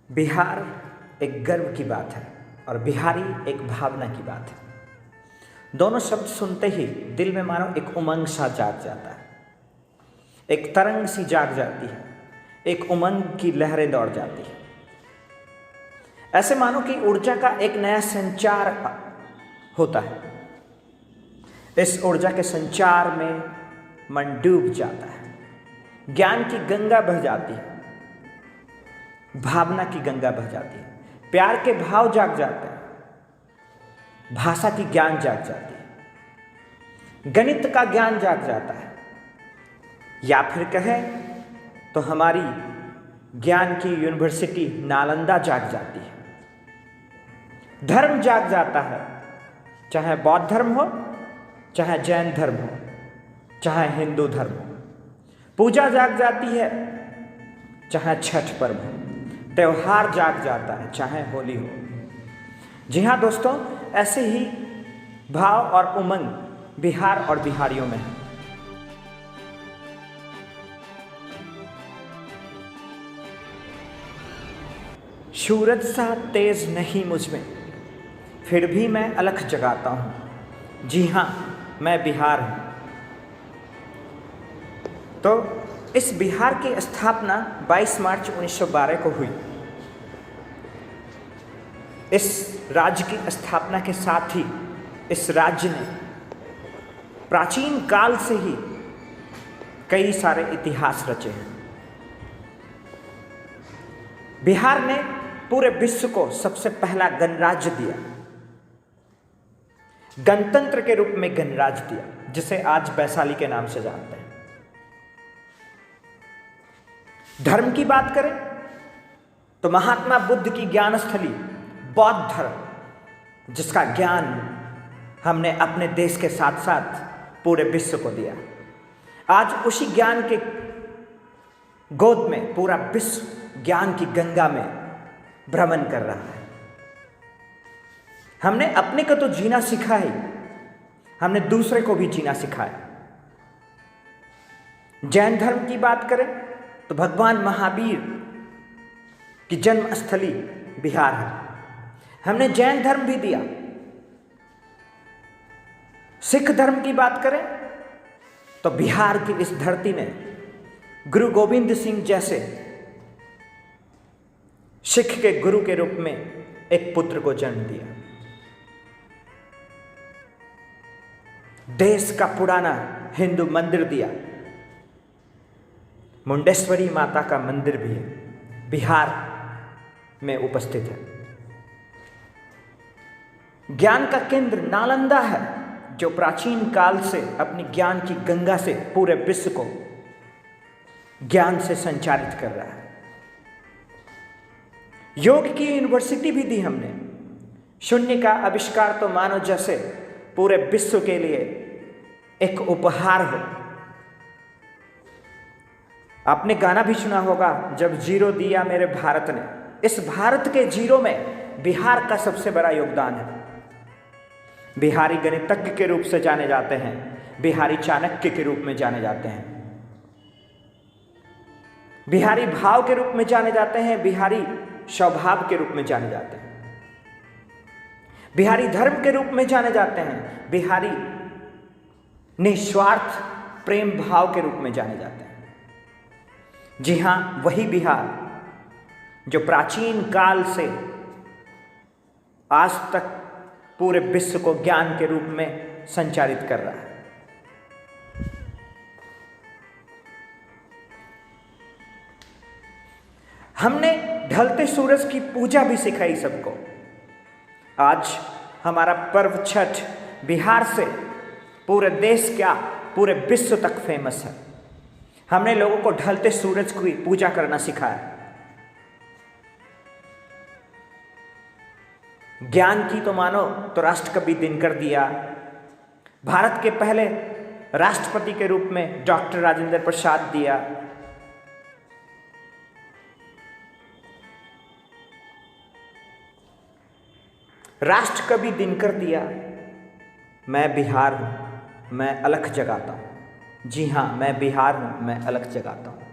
बिहार एक गर्व की बात है और बिहारी एक भावना की बात है। दोनों शब्द सुनते ही दिल में मानो एक उमंग सा जाग जाता है, एक तरंग सी जाग जाती है, एक उमंग की लहरें दौड़ जाती है। ऐसे मानो कि ऊर्जा का एक नया संचार होता है। इस ऊर्जा के संचार में मन डूब जाता है, ज्ञान की गंगा बह जाती है, भावना की गंगा बह जाती है, प्यार के भाव जाग जाते हैं, भाषा की ज्ञान जाग जाती है, गणित का ज्ञान जाग जाता है, या फिर कहें तो हमारी ज्ञान की यूनिवर्सिटी नालंदा जाग जाती है। धर्म जाग जाता है, चाहे बौद्ध धर्म हो, चाहे जैन धर्म हो, चाहे हिंदू धर्म हो। पूजा जाग जाती है, चाहे छठ पर्व हो। त्योहार जाग जाता है, चाहे होली हो। जी हाँ दोस्तों, ऐसे ही भाव और उमंग बिहार और बिहारियों में है। सूरज सा तेज नहीं मुझ में, फिर भी मैं अलख जगाता हूँ। जी हाँ, मैं बिहार हूँ। तो इस बिहार की स्थापना 22 मार्च 1912 को हुई। इस राज्य की स्थापना के साथ ही इस राज्य ने प्राचीन काल से ही कई सारे इतिहास रचे हैं। बिहार ने पूरे विश्व को सबसे पहला गणराज्य दिया, गणतंत्र के रूप में गणराज्य दिया, जिसे आज वैशाली के नाम से जानते हैं। धर्म की बात करें तो महात्मा बुद्ध की ज्ञानस्थली बौद्ध धर्म, जिसका ज्ञान हमने अपने देश के साथ साथ पूरे विश्व को दिया। आज उसी ज्ञान के गोद में पूरा विश्व ज्ञान की गंगा में भ्रमण कर रहा है। हमने अपने को तो जीना सीखा ही, हमने दूसरे को भी जीना सिखाया। जैन धर्म की बात करें तो भगवान महावीर की जन्मस्थली बिहार है, हमने जैन धर्म भी दिया। सिख धर्म की बात करें तो बिहार की इस धरती ने गुरु गोविंद सिंह जैसे सिख के गुरु के रूप में एक पुत्र को जन्म दिया। देश का पुराना हिंदू मंदिर दिया। मुंडेश्वरी माता का मंदिर भी है, बिहार में उपस्थित है। ज्ञान का केंद्र नालंदा है, जो प्राचीन काल से अपनी ज्ञान की गंगा से पूरे विश्व को ज्ञान से संचालित कर रहा है। योग की यूनिवर्सिटी भी दी हमने। शून्य का आविष्कार तो मानो जैसे पूरे विश्व के लिए एक उपहार हो। आपने गाना भी सुना होगा, जब जीरो दिया मेरे भारत ने। इस भारत के जीरो में बिहार का सबसे बड़ा योगदान है। बिहारी गणितज्ञ के रूप से जाने जाते हैं, बिहारी चाणक्य के रूप में जाने जाते हैं, बिहारी भाव के रूप में जाने जाते हैं, बिहारी स्वभाव के रूप में जाने जाते हैं, बिहारी धर्म के रूप में जाने जाते हैं, बिहारी निस्वार्थ प्रेम भाव के रूप में जाने जाते हैं। जी हाँ, वही बिहार जो प्राचीन काल से आज तक पूरे विश्व को ज्ञान के रूप में संचालित कर रहा है। हमने ढलते सूरज की पूजा भी सिखाई सबको। आज हमारा पर्व छठ बिहार से पूरे देश, क्या पूरे विश्व तक फेमस है। हमने लोगों को ढलते सूरज की पूजा करना सिखाया। ज्ञान की तो मानो तो राष्ट्रकवि दिनकर दिया। भारत के पहले राष्ट्रपति के रूप में डॉक्टर राजेंद्र प्रसाद दिया। राष्ट्रकवि दिनकर दिया। मैं बिहार हूं, मैं अलख जगाता हूं। जी हाँ, मैं बिहार हूं, मैं अलख जगाता हूं।